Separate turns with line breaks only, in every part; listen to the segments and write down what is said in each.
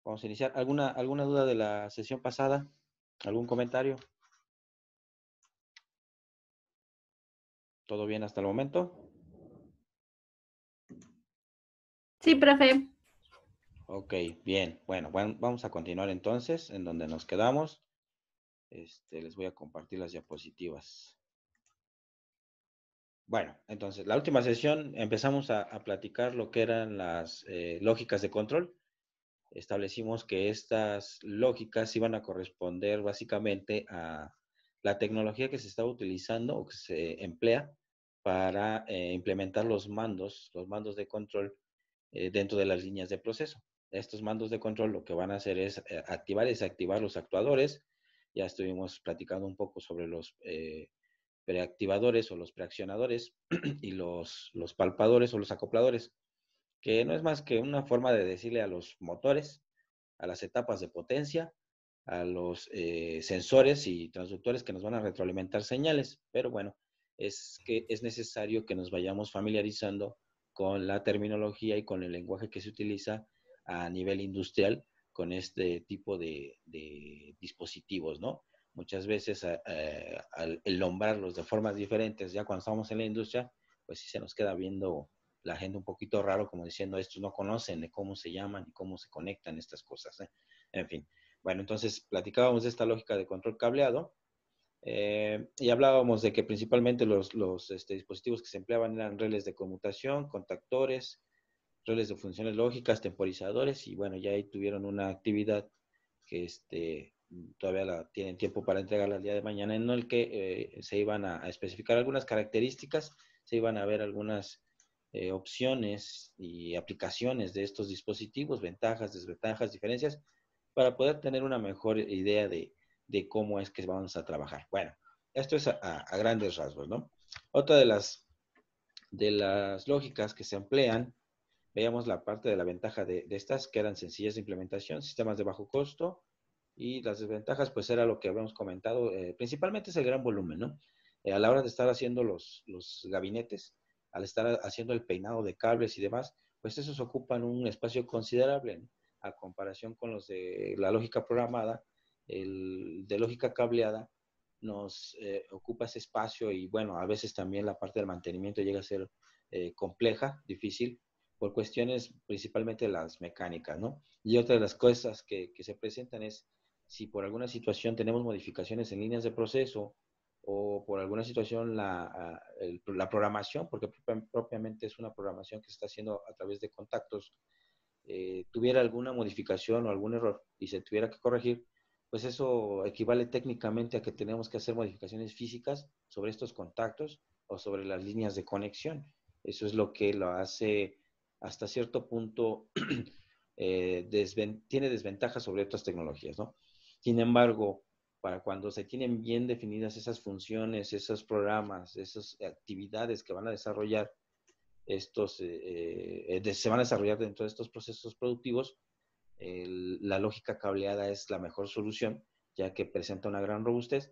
Vamos a iniciar. ¿Alguna duda de la sesión pasada? ¿Algún comentario? ¿Todo bien hasta el momento?
Sí, profe.
Ok, bien. Bueno, vamos a continuar entonces en donde nos quedamos. Les voy a compartir las diapositivas. Bueno, entonces, la última sesión empezamos a platicar lo que eran las lógicas de control. Establecimos que estas lógicas iban a corresponder básicamente a la tecnología que se estaba utilizando o que se emplea para implementar los mandos de control dentro de las líneas de proceso. Estos mandos de control lo que van a hacer es activar y desactivar los actuadores. Ya estuvimos platicando un poco sobre los preactivadores o los preaccionadores y los palpadores o los acopladores, que no es más que una forma de decirle a los motores, a las etapas de potencia, a los sensores y transductores que nos van a retroalimentar señales. Pero bueno, es que es necesario que nos vayamos familiarizando con la terminología y con el lenguaje que se utiliza a nivel industrial con este tipo de dispositivos, ¿no? Muchas veces el nombrarlos de formas diferentes, ya cuando estamos en la industria, pues sí se nos queda viendo la gente un poquito raro, como diciendo, estos no conocen de cómo se llaman y cómo se conectan estas cosas, ¿eh? En fin. Bueno, entonces platicábamos de esta lógica de control cableado y hablábamos de que principalmente los dispositivos que se empleaban eran reles de conmutación, contactores, reles de funciones lógicas, temporizadores, y bueno, ya ahí tuvieron una actividad que todavía tienen tiempo para entregarla el día de mañana, en el que se iban a especificar algunas características, se iban a ver algunas opciones y aplicaciones de estos dispositivos, ventajas, desventajas, diferencias, para poder tener una mejor idea de cómo es que vamos a trabajar. Bueno, esto es a grandes rasgos, ¿no? Otra de las lógicas que se emplean, veíamos la parte de la ventaja de estas, que eran sencillas de implementación, sistemas de bajo costo, y las desventajas, pues era lo que habíamos comentado, principalmente es el gran volumen, ¿no? A la hora de estar haciendo los gabinetes, al estar haciendo el peinado de cables y demás, pues esos ocupan un espacio considerable, ¿no? A comparación con los de la lógica programada, el de lógica cableada nos ocupa ese espacio y bueno, a veces también la parte del mantenimiento llega a ser compleja, difícil, por cuestiones principalmente las mecánicas, ¿no? Y otra de las cosas que se presentan es si por alguna situación tenemos modificaciones en líneas de proceso o por alguna situación la programación, porque propiamente es una programación que se está haciendo a través de contactos, tuviera alguna modificación o algún error y se tuviera que corregir, pues eso equivale técnicamente a que tenemos que hacer modificaciones físicas sobre estos contactos o sobre las líneas de conexión. Eso es lo que lo hace hasta cierto punto, tiene desventajas sobre otras tecnologías, ¿no? Sin embargo, para cuando se tienen bien definidas esas funciones, esos programas, esas actividades que van a desarrollar, se van a desarrollar dentro de estos procesos productivos, la lógica cableada es la mejor solución, ya que presenta una gran robustez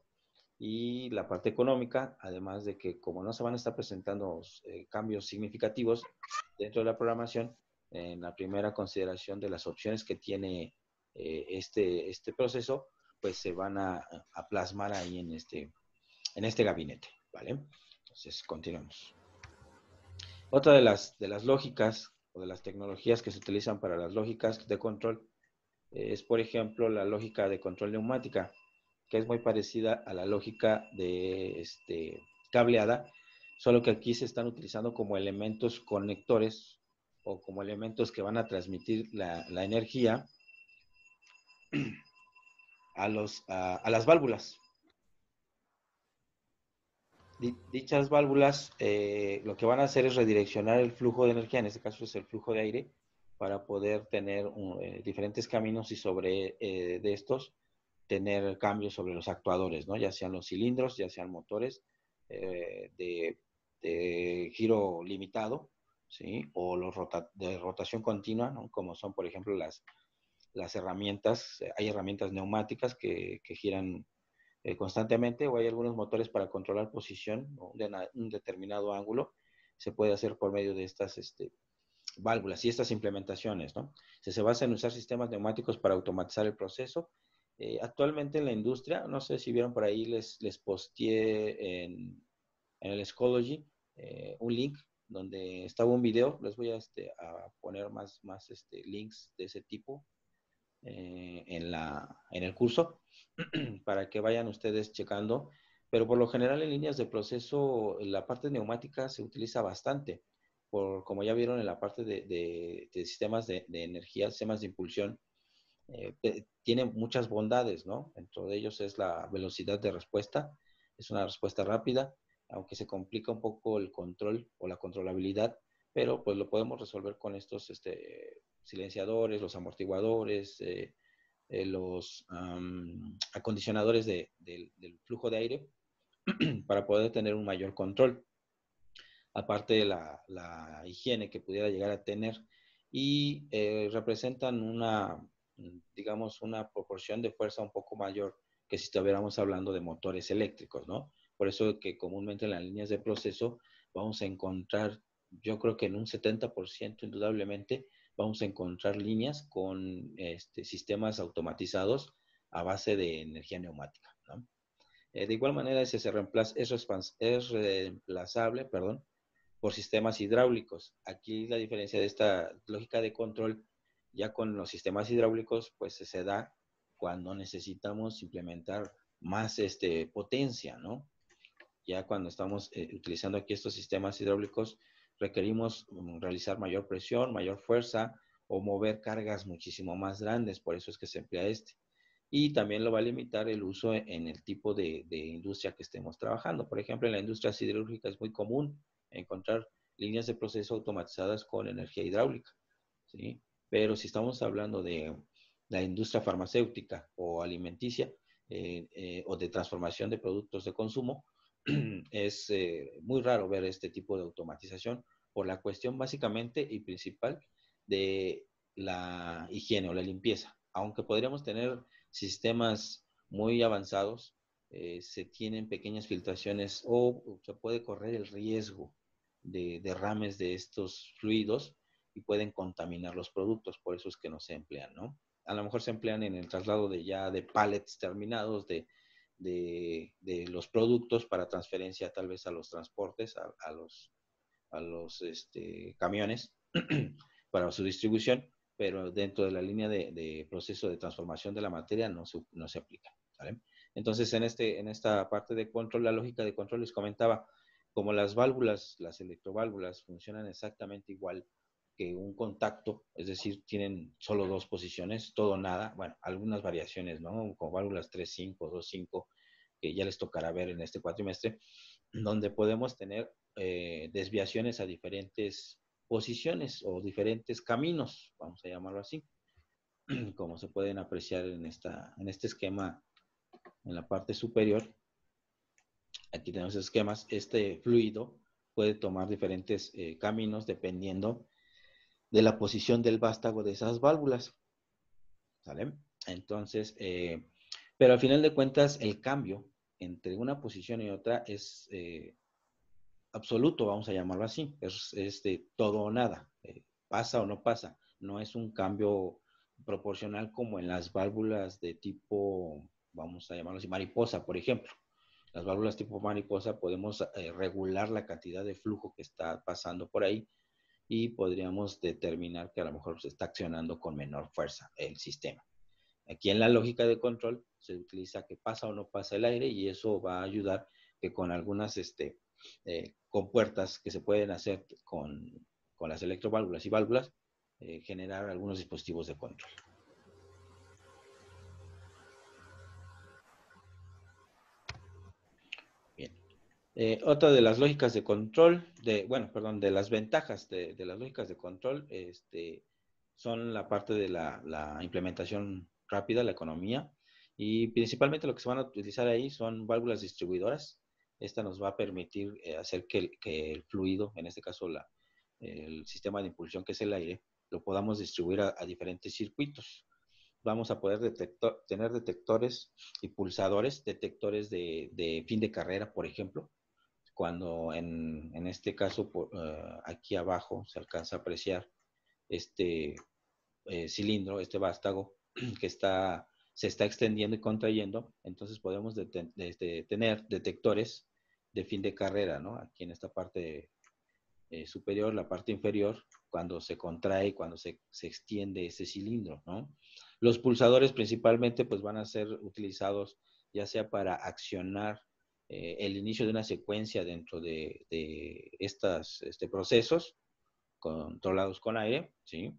y la parte económica, además de que como no se van a estar presentando cambios significativos dentro de la programación, en la primera consideración de las opciones que tiene este proceso, pues se van a plasmar ahí en este gabinete, ¿vale? Entonces, continuamos. Otra de las lógicas o de las tecnologías que se utilizan para las lógicas de control es, por ejemplo, la lógica de control neumática, que es muy parecida a la lógica de cableada, solo que aquí se están utilizando como elementos conectores o como elementos que van a transmitir la energía a las válvulas. Dichas válvulas lo que van a hacer es redireccionar el flujo de energía, en este caso es el flujo de aire, para poder tener diferentes caminos y sobre de estos tener cambios sobre los actuadores, ¿no? Ya sean los cilindros, ya sean motores de giro limitado, ¿sí? O los de rotación continua, ¿no? Como son, por ejemplo, las herramientas. Hay herramientas neumáticas que giran constantemente, o hay algunos motores para controlar posición, ¿no? De un determinado ángulo. Se puede hacer por medio de estas válvulas y estas implementaciones, ¿no? Se basa en usar sistemas neumáticos para automatizar el proceso. Actualmente en la industria, no sé si vieron por ahí, les posteé en el Schoology un link donde estaba un video. Les voy a poner más links de ese tipo en el curso para que vayan ustedes checando. Pero por lo general en líneas de proceso, la parte neumática se utiliza bastante. Como ya vieron en la parte de sistemas de energía, sistemas de impulsión, tiene muchas bondades, ¿no? Dentro de ellos es la velocidad de respuesta, es una respuesta rápida, aunque se complica un poco el control o la controlabilidad, pero pues lo podemos resolver con estos silenciadores, los amortiguadores, los acondicionadores del flujo de aire para poder tener un mayor control, aparte de la higiene que pudiera llegar a tener, y representan digamos, una proporción de fuerza un poco mayor que si estuviéramos hablando de motores eléctricos, ¿no? Por eso que comúnmente en las líneas de proceso vamos a encontrar, yo creo que en un 70% indudablemente, vamos a encontrar líneas con sistemas automatizados a base de energía neumática, ¿no? De igual manera, es reemplazable, perdón, por sistemas hidráulicos. Aquí la diferencia de esta lógica de control, ya con los sistemas hidráulicos, pues se da cuando necesitamos implementar más potencia, ¿no? Ya cuando estamos utilizando aquí estos sistemas hidráulicos, requerimos realizar mayor presión, mayor fuerza o mover cargas muchísimo más grandes, por eso es que se emplea Y también lo va a limitar el uso en el tipo de industria que estemos trabajando. Por ejemplo, en la industria siderúrgica es muy común encontrar líneas de proceso automatizadas con energía hidráulica, ¿sí? Pero si estamos hablando de la industria farmacéutica o alimenticia o de transformación de productos de consumo, es muy raro ver este tipo de automatización por la cuestión básicamente y principal de la higiene o la limpieza. Aunque podríamos tener sistemas muy avanzados, se tienen pequeñas filtraciones o se puede correr el riesgo de derrames de estos fluidos y pueden contaminar los productos, por eso es que no se emplean, ¿no? A lo mejor se emplean en el traslado de pallets terminados de los productos para transferencia tal vez a los transportes, a los camiones para su distribución, pero dentro de la línea de proceso de transformación de la materia no se aplica, ¿vale? Entonces, en esta parte de control, la lógica de control les comentaba, como las válvulas, las electroválvulas funcionan exactamente igual que un contacto, es decir, tienen solo dos posiciones, todo o nada, bueno, algunas variaciones, ¿no? Como válvulas 3-5, 2-5, que ya les tocará ver en este cuatrimestre, donde podemos tener desviaciones a diferentes posiciones o diferentes caminos, vamos a llamarlo así, como se pueden apreciar en este esquema en la parte superior. Aquí tenemos esquemas. Este fluido puede tomar diferentes caminos dependiendo de la posición del vástago de esas válvulas, ¿sale? Entonces, pero al final de cuentas, el cambio entre una posición y otra es absoluto, vamos a llamarlo así, es de todo o nada, pasa o no pasa, no es un cambio proporcional como en las válvulas de tipo, vamos a llamarlo así, mariposa, por ejemplo. Las válvulas tipo mariposa podemos regular la cantidad de flujo que está pasando por ahí y podríamos determinar que a lo mejor se está accionando con menor fuerza el sistema. Aquí en la lógica de control se utiliza que pasa o no pasa el aire y eso va a ayudar que con algunas compuertas que se pueden hacer con las electroválvulas y válvulas, generar algunos dispositivos de control. Bien. Otra de las lógicas de control, de las ventajas de las lógicas de control, son la parte de la implementación rápida, la economía, y principalmente lo que se van a utilizar ahí son válvulas distribuidoras. Esta nos va a permitir hacer que el fluido, en este caso el sistema de impulsión que es el aire, lo podamos distribuir a diferentes circuitos. Vamos a poder tener detectores y pulsadores, detectores de fin de carrera, por ejemplo, cuando en este caso, aquí abajo se alcanza a apreciar este cilindro, este vástago, que se está extendiendo y contrayendo. Entonces podemos tener detectores de fin de carrera, ¿no? Aquí en esta parte superior, la parte inferior, cuando se contrae y cuando se extiende ese cilindro, ¿no? Los pulsadores principalmente pues van a ser utilizados ya sea para accionar el inicio de una secuencia dentro de estos procesos controlados con aire, ¿sí?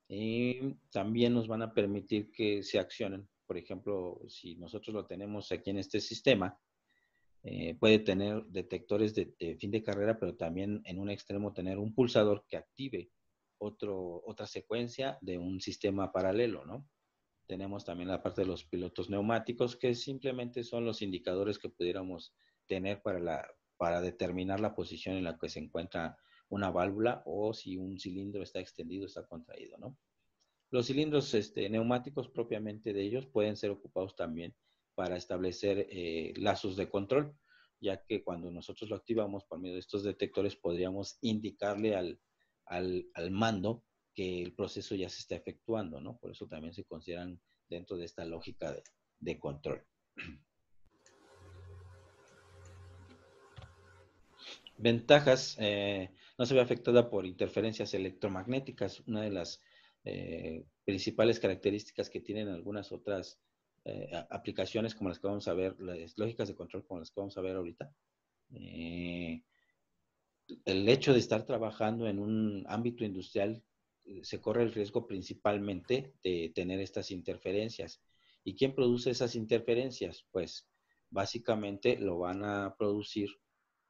Y también nos van a permitir que se accionen. Por ejemplo, si nosotros lo tenemos aquí en este sistema, puede tener detectores de fin de carrera, pero también en un extremo tener un pulsador que active otra secuencia de un sistema paralelo, ¿no? Tenemos también la parte de los pilotos neumáticos, que simplemente son los indicadores que pudiéramos tener para determinar la posición en la que se encuentra una válvula o si un cilindro está extendido o está contraído, ¿no? Los cilindros neumáticos propiamente de ellos pueden ser ocupados también para establecer lazos de control, ya que cuando nosotros lo activamos por medio de estos detectores podríamos indicarle al mando que el proceso ya se está efectuando, ¿no? Por eso también se consideran dentro de esta lógica de control. Ventajas, no se ve afectada por interferencias electromagnéticas. Una de las principales características que tienen algunas otras aplicaciones como las que vamos a ver, las lógicas de control como las que vamos a ver ahorita. El hecho de estar trabajando en un ámbito industrial se corre el riesgo principalmente de tener estas interferencias. ¿Y quién produce esas interferencias? Pues básicamente lo van a producir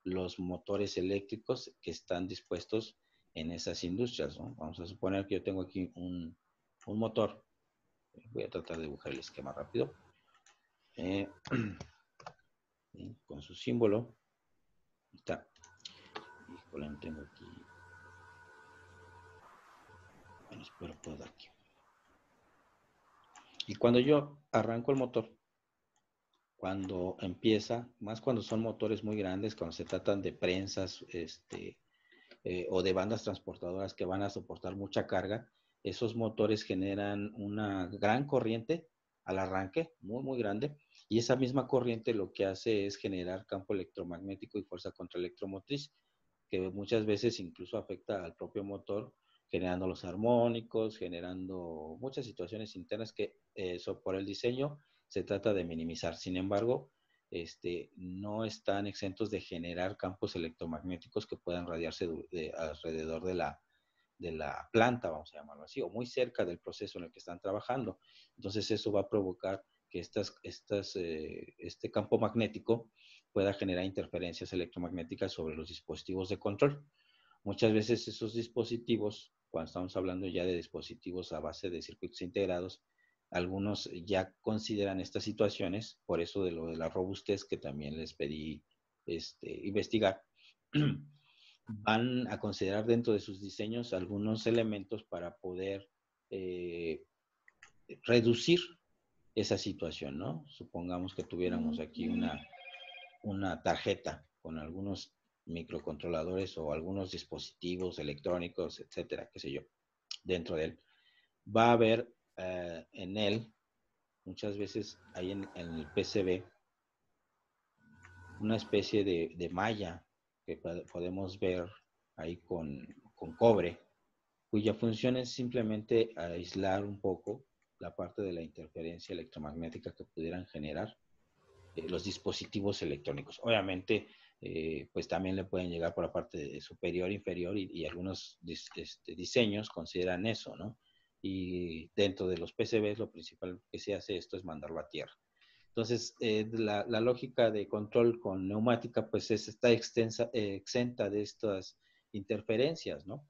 los motores eléctricos que están dispuestos en esas industrias, ¿no? Vamos a suponer que yo tengo aquí un motor. Voy a tratar de dibujar el esquema rápido. Con su símbolo. Está. Híjole, no tengo aquí. Bueno, espero pueda aquí. Y cuando yo arranco el motor, cuando empieza, más cuando son motores muy grandes, cuando se tratan de prensas, o de bandas transportadoras que van a soportar mucha carga, esos motores generan una gran corriente al arranque, muy, muy grande, y esa misma corriente lo que hace es generar campo electromagnético y fuerza contraelectromotriz, que muchas veces incluso afecta al propio motor, generando los armónicos, generando muchas situaciones internas que por el diseño se trata de minimizar. Sin embargo, no están exentos de generar campos electromagnéticos que puedan radiarse alrededor de la planta, vamos a llamarlo así, o muy cerca del proceso en el que están trabajando. Entonces eso va a provocar que este campo magnético pueda generar interferencias electromagnéticas sobre los dispositivos de control. Muchas veces esos dispositivos, cuando estamos hablando ya de dispositivos a base de circuitos integrados, algunos ya consideran estas situaciones, por eso de lo de la robustez que también les pedí investigar, van a considerar dentro de sus diseños algunos elementos para poder eh, reducir esa situación, ¿no? Supongamos que tuviéramos aquí una tarjeta con algunos microcontroladores o algunos dispositivos electrónicos, etcétera, qué sé yo, dentro de él. Va a haber en él, muchas veces ahí en el PCB, una especie de malla que podemos ver ahí con cobre, cuya función es simplemente aislar un poco la parte de la interferencia electromagnética que pudieran generar los dispositivos electrónicos. Obviamente, pues también le pueden llegar por la parte superior, inferior y algunos diseños consideran eso, ¿no? Y dentro de los PCBs lo principal que se hace esto es mandarlo a tierra. Entonces, la lógica de control con neumática pues está exenta de estas interferencias, ¿no?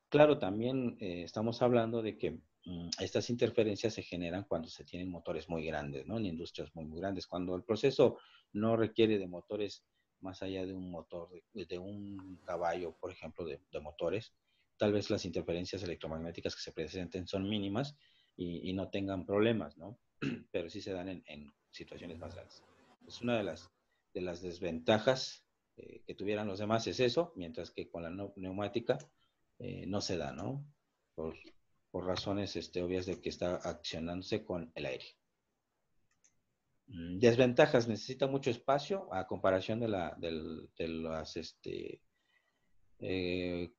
Claro, también estamos hablando de que estas interferencias se generan cuando se tienen motores muy grandes, ¿no? En industrias muy, muy grandes. Cuando el proceso no requiere de motores más allá de un motor, de un caballo, por ejemplo, de motores, tal vez las interferencias electromagnéticas que se presenten son mínimas y no tengan problemas, ¿no? Pero sí se dan en situaciones más grandes. Es una de las desventajas que tuvieran los demás es eso, mientras que con la neumática no se da, ¿no? Por, por razones obvias de que está accionándose con el aire. Desventajas, necesita mucho espacio a comparación de las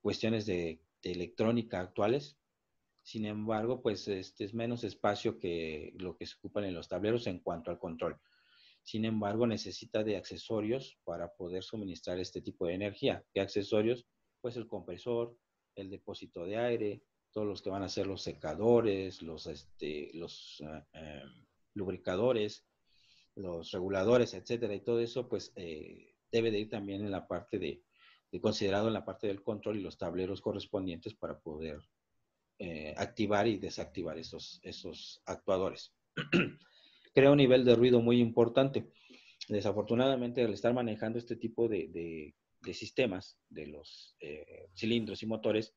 cuestiones de electrónica actuales. Sin embargo, pues es menos espacio que lo que se ocupan en los tableros en cuanto al control. Sin embargo, necesita de accesorios para poder suministrar este tipo de energía. ¿Qué accesorios? Pues el compresor, el depósito de aire, todos los que van a ser los secadores, los lubricadores, los reguladores, etcétera, y todo eso, pues debe de ir también en la parte de considerado en la parte del control y los tableros correspondientes para poder activar y desactivar esos actuadores. Crea un nivel de ruido muy importante. Desafortunadamente, al estar manejando este tipo de sistemas, de los cilindros y motores,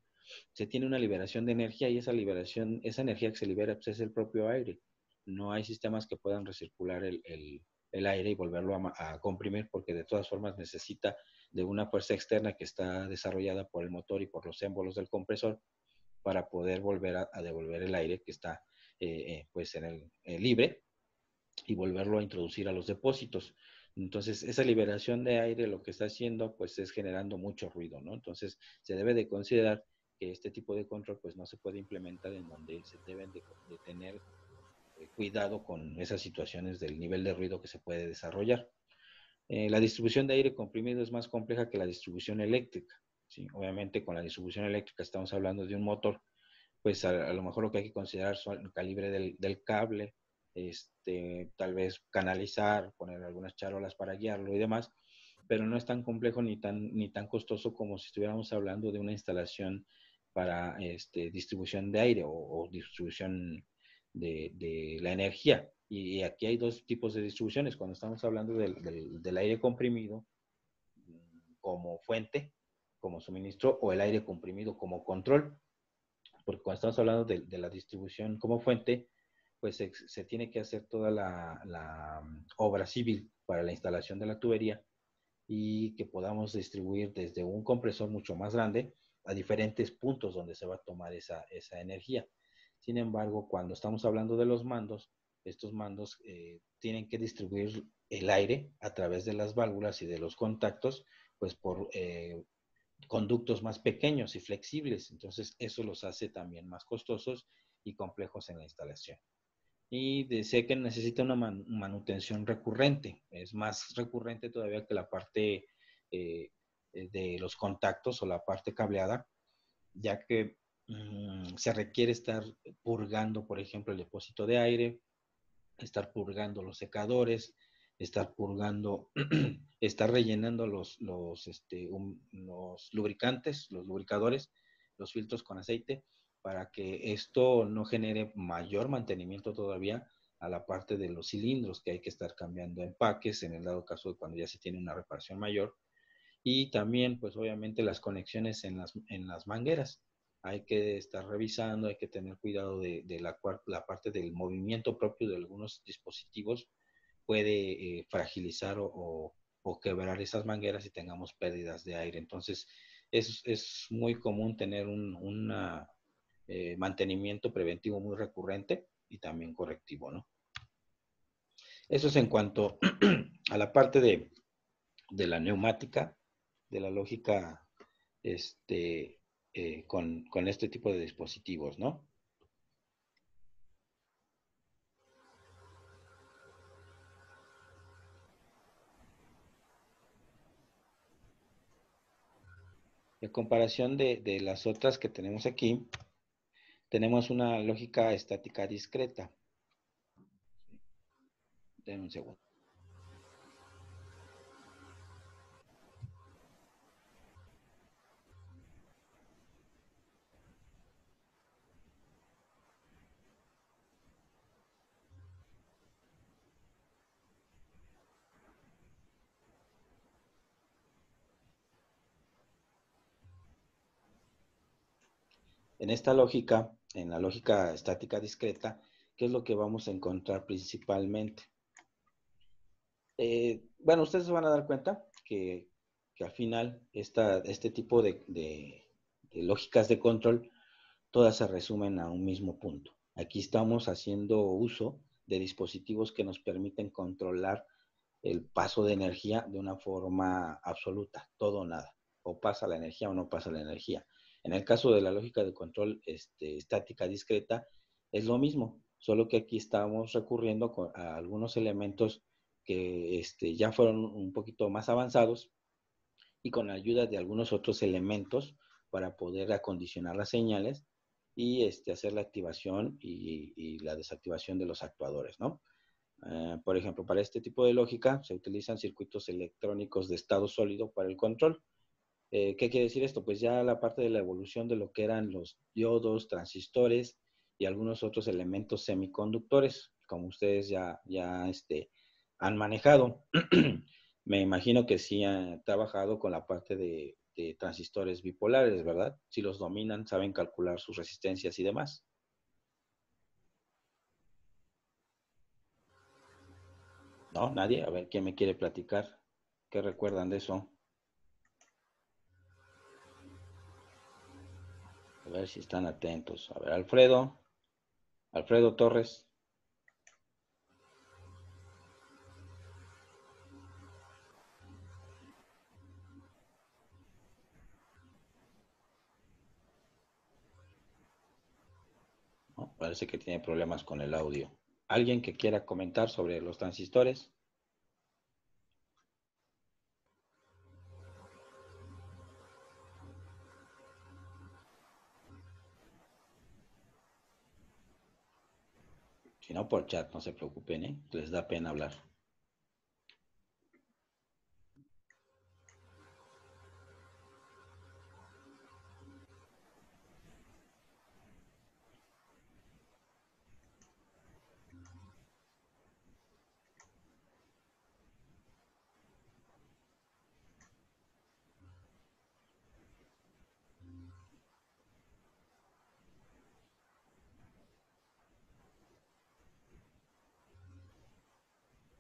se tiene una liberación de energía y esa liberación, esa energía que se libera pues, es el propio aire. No hay sistemas que puedan recircular el aire y volverlo a comprimir porque de todas formas necesita de una fuerza externa que está desarrollada por el motor y por los émbolos del compresor para poder volver a devolver el aire que está pues en el libre y volverlo a introducir a los depósitos. Entonces, esa liberación de aire lo que está haciendo, pues es generando mucho ruido, ¿no? Entonces, se debe de considerar que este tipo de control, pues no se puede implementar en donde se deben de tener cuidado con esas situaciones del nivel de ruido que se puede desarrollar. La distribución de aire comprimido es más compleja que la distribución eléctrica, ¿sí? Obviamente, con la distribución eléctrica estamos hablando de un motor, pues a lo mejor lo que hay que considerar son el calibre del cable, tal vez canalizar, poner algunas charolas para guiarlo y demás, pero no es tan complejo ni tan costoso como si estuviéramos hablando de una instalación para distribución de aire o distribución de la energía. Y aquí hay dos tipos de distribuciones. Cuando estamos hablando del aire comprimido como fuente, como suministro, o el aire comprimido como control, porque cuando estamos hablando de la distribución como fuente, pues se tiene que hacer toda la obra civil para la instalación de la tubería y que podamos distribuir desde un compresor mucho más grande a diferentes puntos donde se va a tomar esa energía. Sin embargo, cuando estamos hablando de los mandos, estos mandos tienen que distribuir el aire a través de las válvulas y de los contactos, pues por conductos más pequeños y flexibles. Entonces, eso los hace también más costosos y complejos en la instalación. Y sé que necesita una manutención recurrente. Es más recurrente todavía que la parte de los contactos o la parte cableada, ya que se requiere estar purgando, por ejemplo, el depósito de aire, estar purgando los secadores, estar purgando, estar rellenando los lubricantes, los lubricadores, los filtros con aceite, para que esto no genere mayor mantenimiento todavía a la parte de los cilindros, que hay que estar cambiando empaques en el dado caso de cuando ya se tiene una reparación mayor. Y también, pues obviamente, las conexiones en las mangueras. Hay que estar revisando, hay que tener cuidado de la parte del movimiento propio de algunos dispositivos. Puede fragilizar o quebrar esas mangueras y tengamos pérdidas de aire. Entonces, es muy común tener un mantenimiento preventivo muy recurrente y también correctivo, ¿no? Eso es en cuanto a la parte de la neumática, de la lógica con este tipo de dispositivos, ¿no? En comparación de las otras que tenemos aquí, tenemos una lógica estática discreta. Denme un segundo. En esta lógica, en la lógica estática discreta, ¿qué es lo que vamos a encontrar principalmente? Bueno, ustedes se van a dar cuenta que que al final este tipo de lógicas de control, todas se resumen a un mismo punto. Aquí estamos haciendo uso de dispositivos que nos permiten controlar el paso de energía de una forma absoluta, todo o nada. O pasa la energía o no pasa la energía. En el caso de la lógica de control estática discreta, es lo mismo, solo que aquí estamos recurriendo a algunos elementos que ya fueron un poquito más avanzados y con la ayuda de algunos otros elementos para poder acondicionar las señales y hacer la activación y la desactivación de los actuadores, ¿no? Por ejemplo, para este tipo de lógica se utilizan circuitos electrónicos de estado sólido para el control. ¿Qué quiere decir esto? Pues ya la parte de la evolución de lo que eran los diodos, transistores y algunos otros elementos semiconductores, como ustedes ya han manejado. Me imagino que sí han trabajado con la parte de transistores bipolares, ¿verdad? Si los dominan, saben calcular sus resistencias y demás. ¿No? ¿Nadie? A ver, ¿quién me quiere platicar? ¿Qué recuerdan de eso? A ver si están atentos. A ver, Alfredo Torres. ¿No? Parece que tiene problemas con el audio. ¿Alguien que quiera comentar sobre los transistores? Si no, por chat, no se preocupen, ¿eh? Les da pena hablar.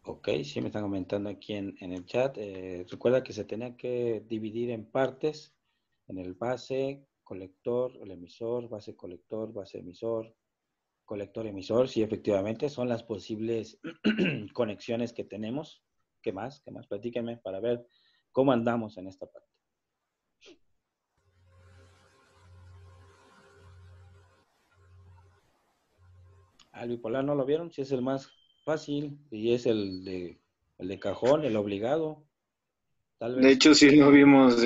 Ok, sí me están comentando aquí en el chat. Recuerda que se tenía que dividir en partes, en el base, colector, el emisor, base, colector, base, emisor, colector, emisor. Sí, efectivamente, son las posibles conexiones que tenemos. ¿Qué más? ¿Qué más? Platíquenme para ver cómo andamos en esta parte. Al bipolar no lo vieron, si es el más fácil y es el de cajón, el obligado, tal
De
vez.
hecho, sí lo vimos,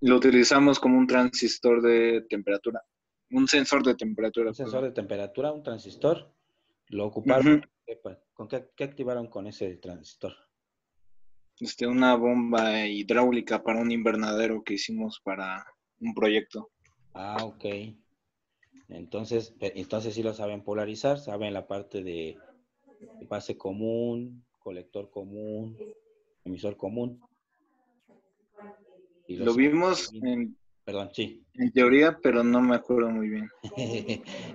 lo utilizamos como un transistor de temperatura, un sensor de temperatura,
Un sensor
perdón.
de temperatura, un transistor, lo ocuparon.
Ujú.
¿Con qué activaron con ese transistor?
Una bomba hidráulica para un invernadero que hicimos para un proyecto.
Ah, ok. Entonces sí lo saben polarizar, saben la parte de base común, colector común, emisor común. Y lo
Lo
saben
vimos
bien. Perdón, sí.
en teoría, pero no me acuerdo muy bien.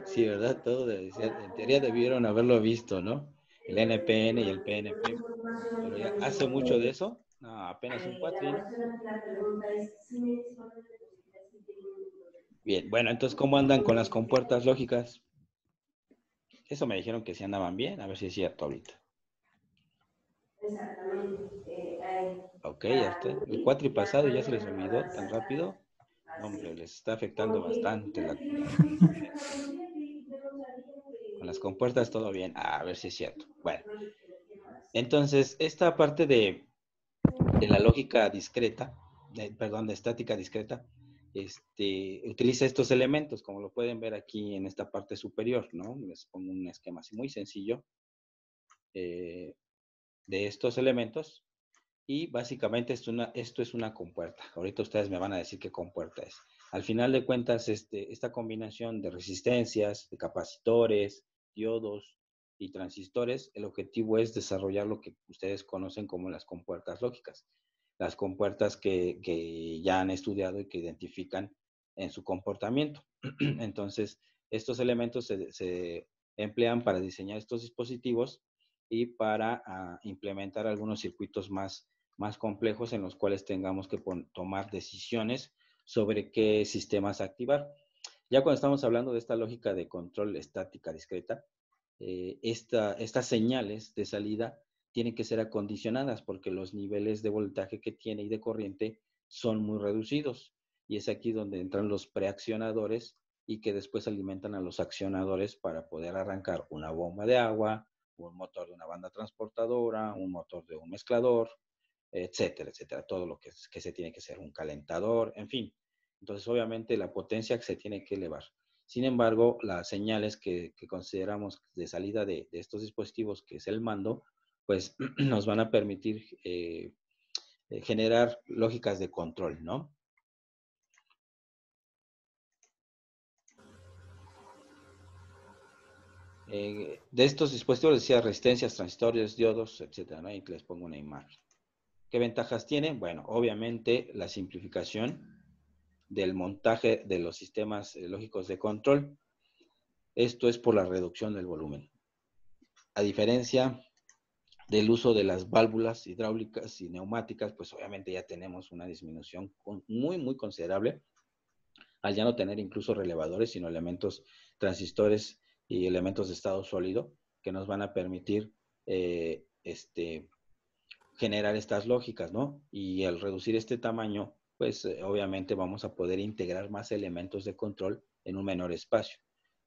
Sí, ¿verdad? En teoría debieron haberlo visto, ¿no? El NPN y el PNP. Pero ya hace mucho de eso. No, apenas un cuatri. Bien, bueno, entonces, ¿cómo andan con las compuertas lógicas? Eso me dijeron que sí andaban bien, a ver si es cierto ahorita. Ok, ya está. El cuatri pasado ya se les olvidó tan rápido. No, hombre, les está afectando bastante con las compuertas todo bien. A ver si es cierto. Bueno, entonces, esta parte de la lógica discreta, perdón, de estática discreta, utiliza estos elementos, como lo pueden ver aquí en esta parte superior, ¿no? Les pongo un esquema así muy sencillo de estos elementos y básicamente esto es una compuerta. Ahorita ustedes me van a decir qué compuerta es. Al final de cuentas, esta combinación de resistencias, de capacitores, diodos y transistores, el objetivo es desarrollar lo que ustedes conocen como las compuertas lógicas. Las compuertas que ya han estudiado y que identifican en su comportamiento. Entonces, estos elementos se emplean para diseñar estos dispositivos y para implementar algunos circuitos más más complejos en los cuales tengamos que tomar decisiones sobre qué sistemas activar. Ya cuando estamos hablando de esta lógica de control estática discreta, estas señales de salida tienen que ser acondicionadas porque los niveles de voltaje que tiene y de corriente son muy reducidos. Y es aquí donde entran los preaccionadores y que después alimentan a los accionadores para poder arrancar una bomba de agua, un motor de una banda transportadora, un motor de un mezclador, etcétera, etcétera. Todo lo que se tiene que hacer, un calentador, en fin. Entonces, obviamente, la potencia que se tiene que elevar. Sin embargo, las señales que consideramos de salida de estos dispositivos, que es el mando, pues nos van a permitir generar lógicas de control, ¿no? De estos dispositivos decía resistencias, transistores, diodos, etcétera, ¿no? Y les pongo una imagen. ¿Qué ventajas tiene? Bueno, obviamente la simplificación del montaje de los sistemas lógicos de control. Esto es por la reducción del volumen. A diferencia del uso de las válvulas hidráulicas y neumáticas, pues obviamente ya tenemos una disminución muy, muy considerable al ya no tener incluso relevadores, sino elementos transistores y elementos de estado sólido que nos van a permitir generar estas lógicas, ¿no? Y al reducir este tamaño, pues obviamente vamos a poder integrar más elementos de control en un menor espacio.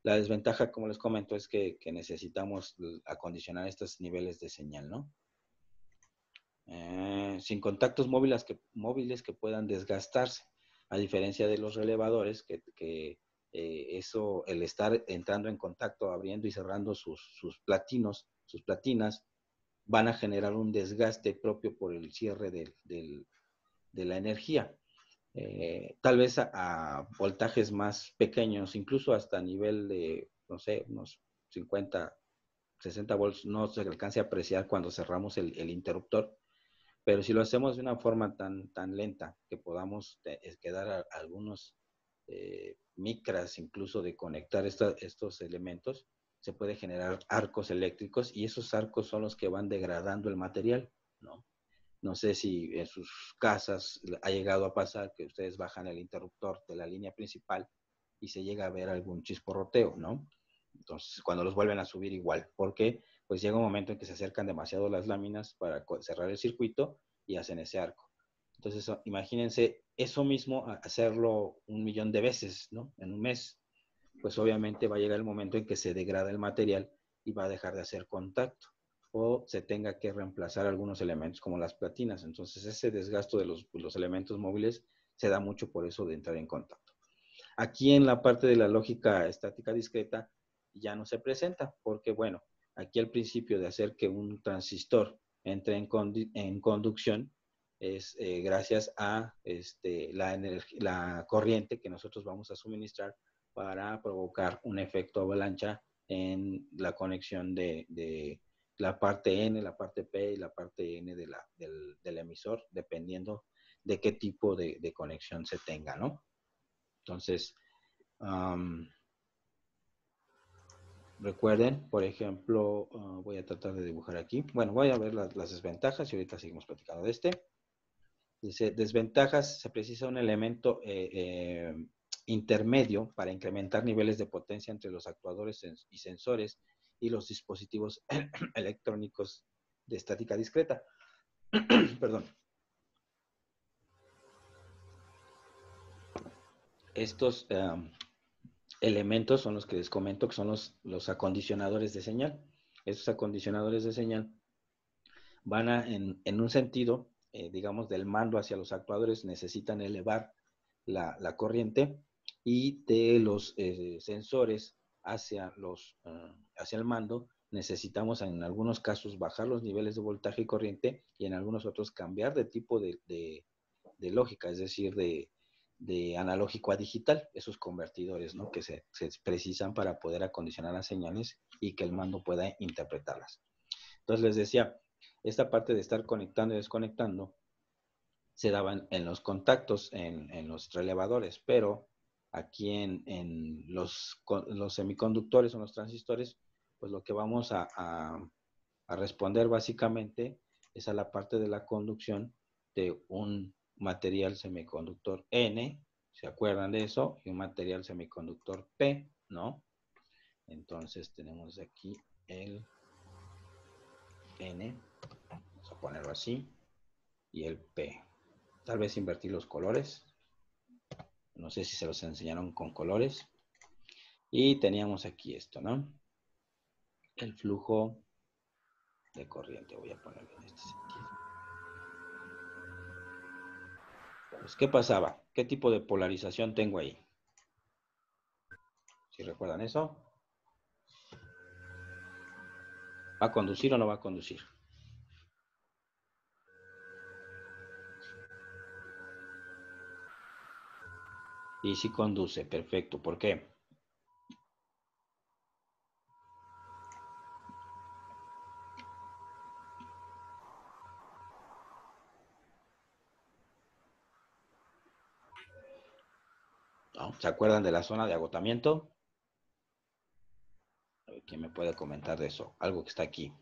La desventaja, como les comento, es que necesitamos acondicionar estos niveles de señal, ¿no? Sin contactos móviles que puedan desgastarse, a diferencia de los relevadores, el estar entrando en contacto, abriendo y cerrando sus platinas, van a generar un desgaste propio por el cierre de la energía. Tal vez a voltajes más pequeños, incluso hasta nivel de, no sé, unos 50, 60 volts, no se alcance a apreciar cuando cerramos el interruptor, pero si lo hacemos de una forma tan lenta que podamos quedar algunos micras incluso de conectar estos elementos, se puede generar arcos eléctricos y esos arcos son los que van degradando el material, ¿no? No sé si en sus casas ha llegado a pasar que ustedes bajan el interruptor de la línea principal y se llega a ver algún chisporroteo, ¿no? Entonces, cuando los vuelven a subir igual, porque pues llega un momento en que se acercan demasiado las láminas para cerrar el circuito y hacen ese arco. Entonces, imagínense eso mismo, hacerlo 1.000.000 de veces, ¿no? En un mes, pues obviamente va a llegar el momento en que se degrada el material y va a dejar de hacer contacto o se tenga que reemplazar algunos elementos como las platinas. Entonces, ese desgasto de los elementos móviles se da mucho por eso de entrar en contacto. Aquí en la parte de la lógica estática discreta ya no se presenta, porque bueno, aquí el principio de hacer que un transistor entre en conducción es gracias a la corriente que nosotros vamos a suministrar para provocar un efecto avalancha en la conexión de la parte N, la parte P y la parte N del emisor, dependiendo de qué tipo de conexión se tenga, ¿no? Entonces, recuerden, por ejemplo, voy a tratar de dibujar aquí. Bueno, voy a ver las desventajas y ahorita seguimos platicando de este. Dice, desventajas, se precisa un elemento intermedio para incrementar niveles de potencia entre los actuadores y sensores y los dispositivos electrónicos de estática discreta. Perdón. Estos elementos son los que les comento que son los acondicionadores de señal. Estos acondicionadores de señal van en un sentido, digamos, del mando hacia los actuadores, necesitan elevar la corriente y de los sensores hacia el mando, necesitamos en algunos casos bajar los niveles de voltaje y corriente y en algunos otros cambiar de tipo de lógica, es decir, de analógico a digital, esos convertidores, ¿no? Que se precisan para poder acondicionar las señales y que el mando pueda interpretarlas. Entonces les decía, esta parte de estar conectando y desconectando se daban en los contactos, en los relevadores, pero aquí en los semiconductores o los transistores, pues lo que vamos a responder básicamente es a la parte de la conducción de un material semiconductor N, ¿se acuerdan de eso? Y un material semiconductor P, ¿no? Entonces tenemos aquí el N, vamos a ponerlo así, y el P. Tal vez invertir los colores. No sé si se los enseñaron con colores. Y teníamos aquí esto, ¿no? El flujo de corriente. Voy a ponerlo en este sentido. Pues, ¿qué pasaba? ¿Qué tipo de polarización tengo ahí? ¿Sí recuerdan eso? ¿Va a conducir o no va a conducir? Y sí conduce, perfecto. ¿Por qué? ¿No? ¿Se acuerdan de la zona de agotamiento? A ver, ¿quién me puede comentar de eso? Algo que está aquí.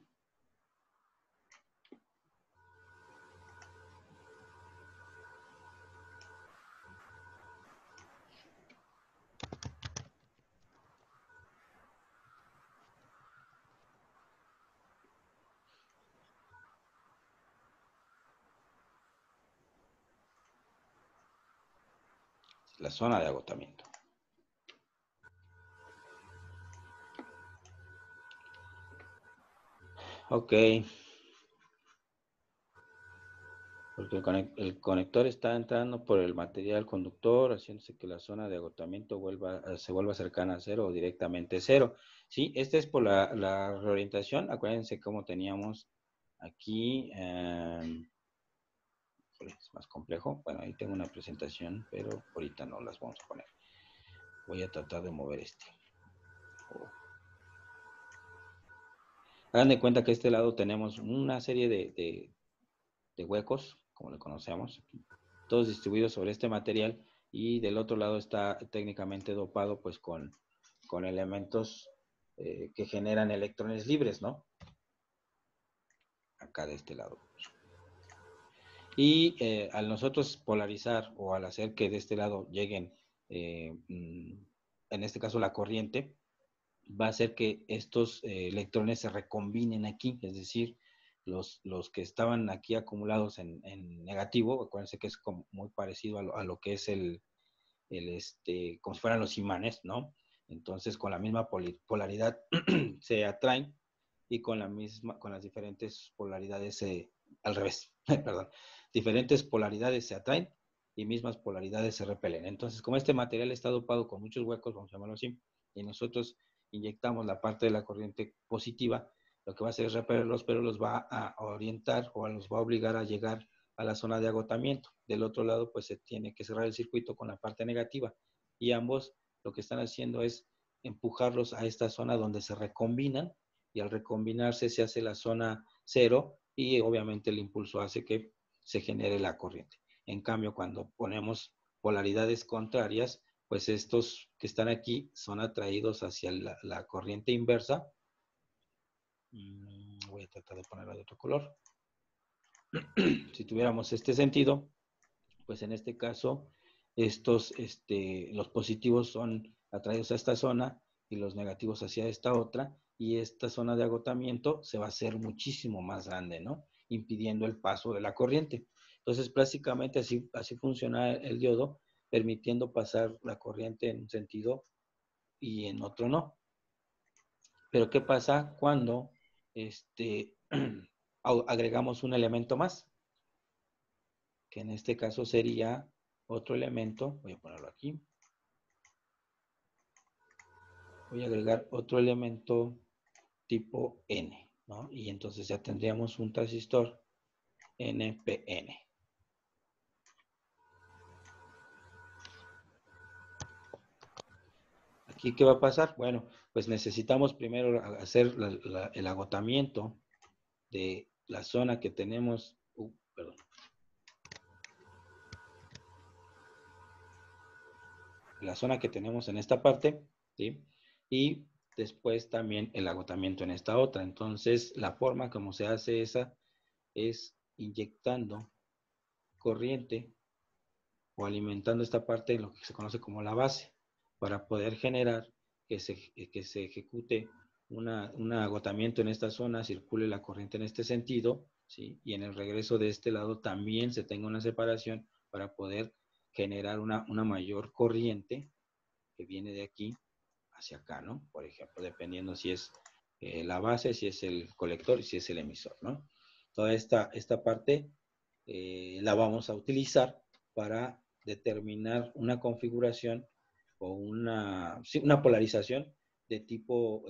La zona de agotamiento. Ok. Porque el conector está entrando por el material conductor, haciéndose que la zona de agotamiento se vuelva cercana a cero o directamente cero. Sí, esta es por la reorientación. Acuérdense cómo teníamos aquí. Es más complejo. Bueno, ahí tengo una presentación, pero ahorita no las vamos a poner. Voy a tratar de mover este. Hagan de cuenta que a este lado tenemos una serie de huecos, como le conocemos, todos distribuidos sobre este material, y del otro lado está técnicamente dopado pues con elementos que generan electrones libres, ¿no? Acá de este lado. Y al nosotros polarizar o al hacer que de este lado lleguen, en este caso la corriente, va a hacer que estos electrones se recombinen aquí, es decir, los que estaban aquí acumulados en negativo, acuérdense que es como muy parecido a lo que es como si fueran los imanes, ¿no? Entonces, con la misma polaridad se atraen, y con las diferentes polaridades, al revés, perdón, diferentes polaridades se atraen y mismas polaridades se repelen. Entonces, como este material está dopado con muchos huecos, vamos a llamarlo así, y nosotros inyectamos la parte de la corriente positiva, lo que va a hacer es repelerlos, pero los va a orientar o los va a obligar a llegar a la zona de agotamiento. Del otro lado, pues se tiene que cerrar el circuito con la parte negativa, y ambos lo que están haciendo es empujarlos a esta zona donde se recombinan, y al recombinarse se hace la zona cero, y obviamente el impulso hace que se genere la corriente. En cambio, cuando ponemos polaridades contrarias, pues estos que están aquí son atraídos hacia la corriente inversa. Voy a tratar de ponerla de otro color. Si tuviéramos este sentido, pues en este caso, los positivos son atraídos a esta zona y los negativos hacia esta otra, y esta zona de agotamiento se va a hacer muchísimo más grande, ¿no? Impidiendo el paso de la corriente. Entonces, prácticamente así funciona el diodo, permitiendo pasar la corriente en un sentido y en otro no. Pero ¿qué pasa cuando agregamos un elemento más? Que en este caso sería otro elemento. Voy a ponerlo aquí. Voy a agregar otro elemento tipo N, ¿no? Y entonces ya tendríamos un transistor NPN. ¿Aquí qué va a pasar? Bueno, pues necesitamos primero hacer el agotamiento de la zona que tenemos, perdón. La zona que tenemos en esta parte, ¿sí? Y después también el agotamiento en esta otra. Entonces, la forma como se hace esa es inyectando corriente o alimentando esta parte de lo que se conoce como la base, para poder generar que se ejecute un agotamiento en esta zona, circule la corriente en este sentido, ¿sí? Y en el regreso de este lado también se tenga una separación para poder generar una mayor corriente que viene de aquí hacia acá, ¿no? Por ejemplo, dependiendo si es la base, si es el colector y si es el emisor, ¿no? Toda esta parte la vamos a utilizar para determinar una configuración o una polarización de tipo,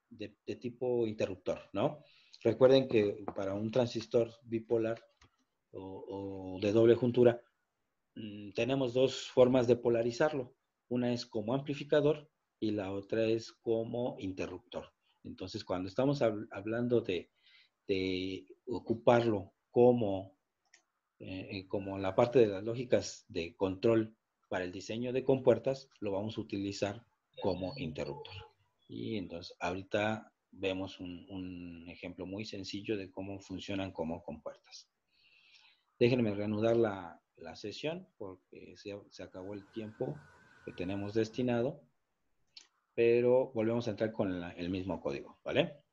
de tipo interruptor, ¿no? Recuerden que para un transistor bipolar o de doble juntura, tenemos dos formas de polarizarlo. Una es como amplificador y la otra es como interruptor. Entonces, cuando estamos hablando de ocuparlo como la parte de las lógicas de control para el diseño de compuertas, lo vamos a utilizar como interruptor. Y entonces, ahorita vemos un ejemplo muy sencillo de cómo funcionan como compuertas. Déjenme reanudar la sesión porque se acabó el tiempo que tenemos destinado, pero volvemos a entrar con el mismo código, ¿vale?